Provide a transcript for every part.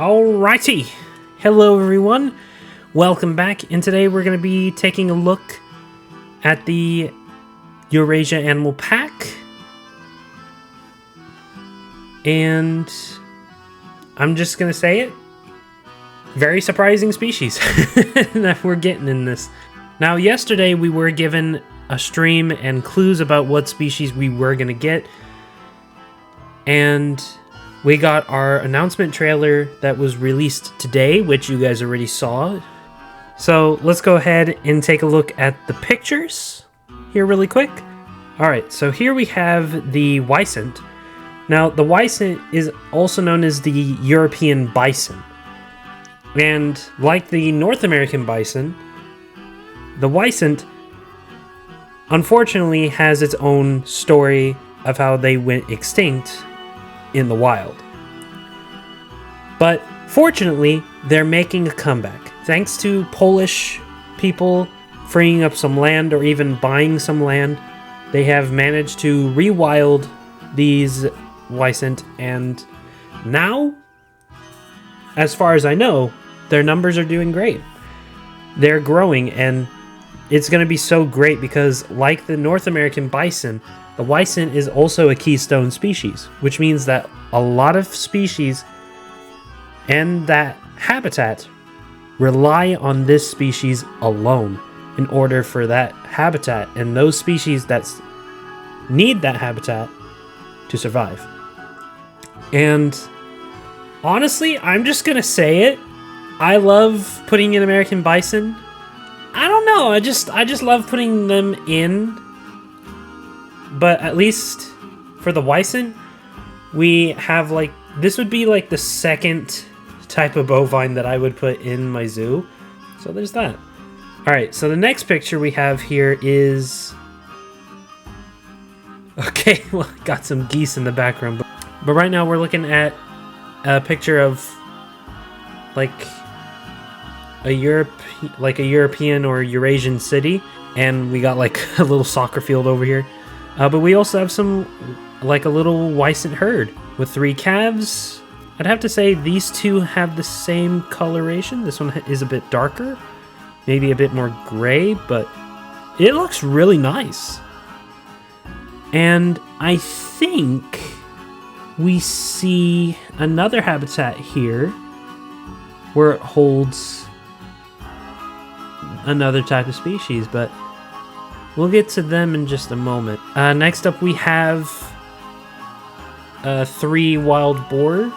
Alrighty, hello everyone, welcome back, and today we're going to be taking a look at the Eurasia Animal Pack, and I'm just going to say it, very surprising species that we're getting in this. Now yesterday we were given a stream and clues about what species we were going to get, and we got our announcement trailer that was released today, which you guys already saw. So let's go ahead and take a look at the pictures here really quick. Alright, so here we have the Wisent. Now, the Wisent is also known as the European Bison. And like the North American Bison, the Wisent unfortunately has its own story of how they went extinct in the wild. But fortunately, they're making a comeback. Thanks to Polish people freeing up some land or even buying some land, they have managed to rewild these Wisent, and now, as far as I know, their numbers are doing great. They're growing, and it's going to be so great because, like the North American Bison, the Wisent is also a keystone species, which means that a lot of species and that habitat rely on this species alone in order for that habitat and those species that need that habitat to survive. And honestly, I'm just gonna say it. I love putting in American Bison. I don't know, I just love putting them in. But at least for the Wisent, we have like, this would be like the second type of bovine that I would put in my zoo. So there's that. Alright, so the next picture we have here is... Okay, well, got some geese in the background. But right now we're looking at a picture of like a European or Eurasian city. And we got like a little soccer field over here. But we also have some, like a little Wisent herd with 3 calves. I'd have to say these two have the same coloration. This one is a bit darker, maybe a bit more gray, but it looks really nice. And I think we see another habitat here where it holds another type of species, but we'll get to them in just a moment. Next up, we have 3 wild boar.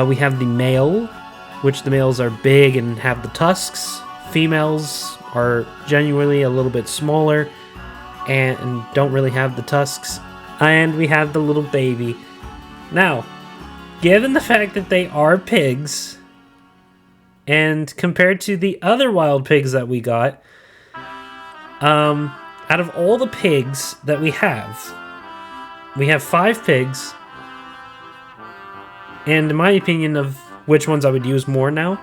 We have the male, which the males are big and have the tusks. Females are genuinely a little bit smaller and don't really have the tusks. And we have the little baby. Now, given the fact that they are pigs, and compared to the other wild pigs that we got, out of all the pigs that we have 5 pigs, and in my opinion of which ones I would use more now,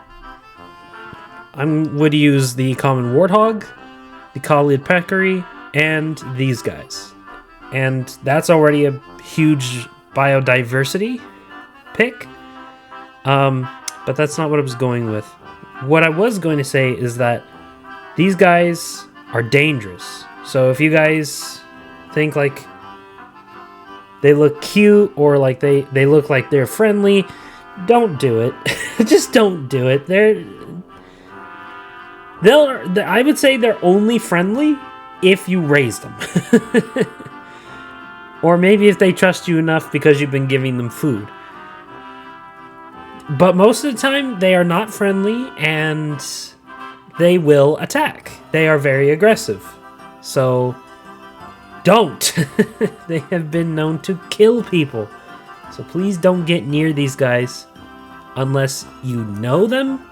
I would use the common warthog, the collared peccary, and these guys. And that's already a huge biodiversity pick, but that's not what I was going with. What I was going to say is that these guys are dangerous. So if you guys think like they look cute or like they look like they're friendly, don't do it. Just don't do it. I would say they're only friendly if you raise them. Or maybe if they trust you enough because you've been giving them food. But most of the time, they are not friendly and they will attack. They are very aggressive. So, don't. They have been known to kill people. So please don't get near these guys unless you know them,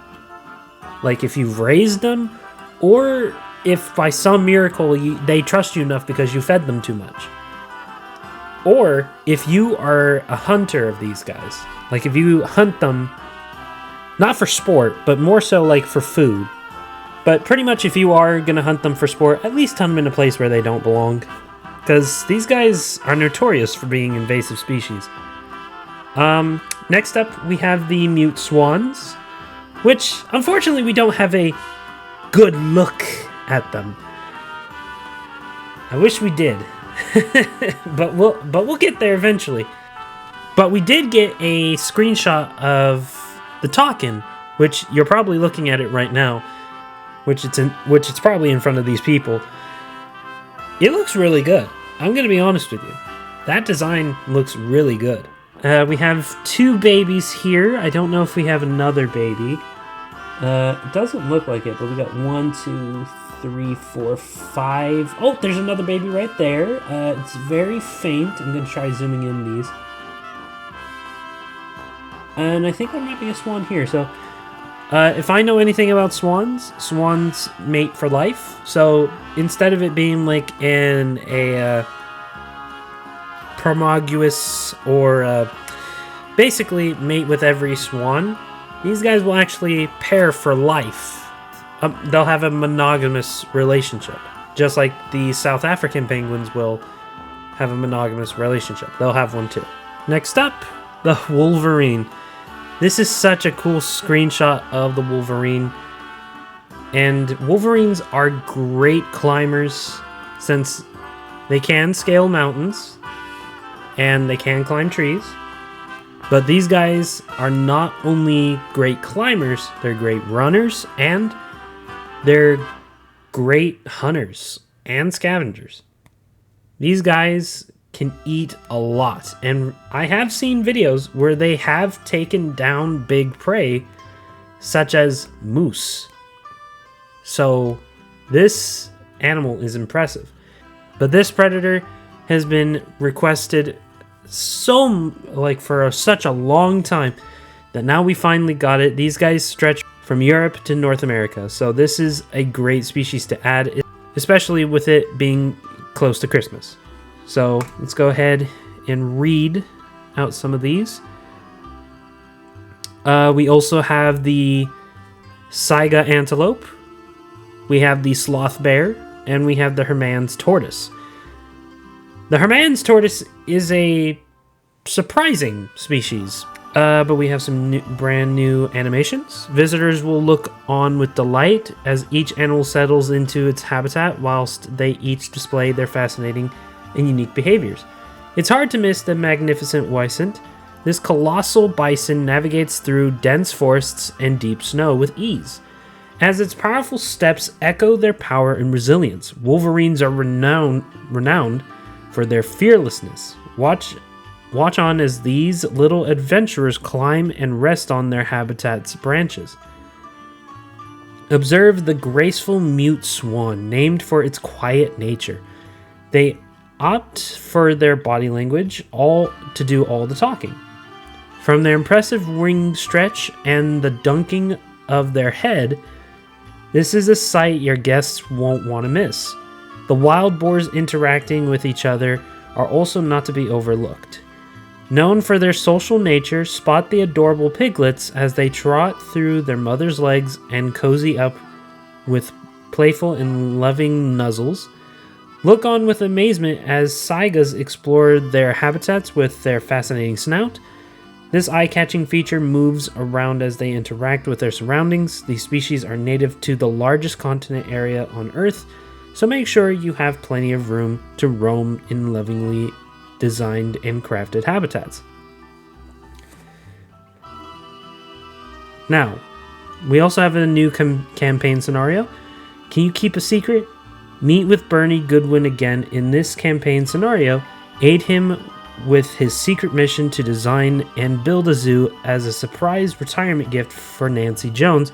like if you've raised them, or if by some miracle they trust you enough because you fed them too much. Or if you are a hunter of these guys, like if you hunt them, not for sport, but more so like for food. But pretty much if you are going to hunt them for sport, at least hunt them in a place where they don't belong. Because these guys are notorious for being invasive species. Next up, we have the mute swans, which unfortunately we don't have a good look at them. I wish we did, but we'll get there eventually. But we did get a screenshot of the Talkin', which you're probably looking at it right now, which it's probably in front of these people. It looks really good. I'm gonna be honest with you. That design looks really good. We have 2 babies here. I don't know if we have another baby. It doesn't look like it, but we got 1, 2, 3, 4, 5. Oh, there's another baby right there. It's very faint. I'm gonna try zooming in these. And I think there might be a swan here. So, if I know anything about swans, swans mate for life. So instead of it being like a promiscuous or basically mate with every swan, these guys will actually pair for life. They'll have a monogamous relationship, just like the South African penguins will have a monogamous relationship. They'll have one too. Next up, the Wolverine. This is such a cool screenshot of the Wolverine. And Wolverines are great climbers since they can scale mountains and they can climb trees. But these guys are not only great climbers, they're great runners, and they're great hunters and scavengers. These guys can eat a lot, and I have seen videos where they have taken down big prey, such as moose. So this animal is impressive. But this predator has been requested for such a long time that now we finally got it. These guys stretch from Europe to North America, so this is a great species to add, especially with it being close to Christmas. So let's go ahead and read out some of these. We also have the Saiga antelope, we have the sloth bear, and we have the Hermann's tortoise. The Hermann's tortoise is a surprising species, but we have some brand new animations. Visitors will look on with delight as each animal settles into its habitat whilst they each display their fascinating and unique behaviors. It's hard to miss the magnificent Bison. This colossal bison navigates through dense forests and deep snow with ease. As its powerful steps echo their power and resilience, Wolverines are renowned for their fearlessness. Watch on as these little adventurers climb and rest on their habitat's branches. Observe the graceful mute swan, named for its quiet nature. They opt for their body language to do all the talking. From their impressive wing stretch and the dunking of their head, this is a sight your guests won't want to miss. The wild boars interacting with each other are also not to be overlooked. Known for their social nature, spot the adorable piglets as they trot through their mother's legs and cozy up with playful and loving nuzzles. Look on with amazement as saigas explore their habitats with their fascinating snout. This eye-catching feature moves around as they interact with their surroundings. These species are native to the largest continent area on Earth, so make sure you have plenty of room to roam in lovingly designed and crafted habitats. Now, we also have a new campaign scenario. Can you keep a secret? Meet with Bernie Goodwin again in this campaign scenario. Aid him with his secret mission to design and build a zoo as a surprise retirement gift for Nancy Jones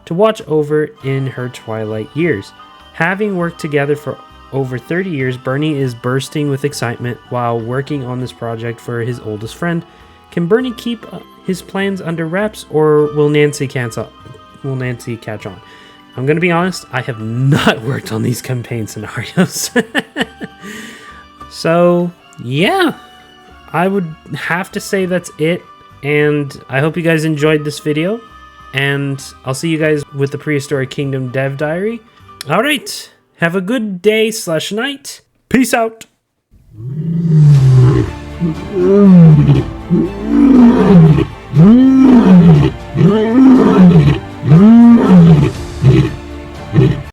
to watch over in her twilight years. Having worked together for over 30 years, Bernie is bursting with excitement while working on this project for his oldest friend. Can Bernie keep his plans under wraps, or will Nancy catch on? I'm going to be honest, I have not worked on these campaign scenarios. So, yeah, I would have to say that's it. And I hope you guys enjoyed this video. And I'll see you guys with the Prehistoric Kingdom Dev Diary. All right, have a good day/night. Peace out.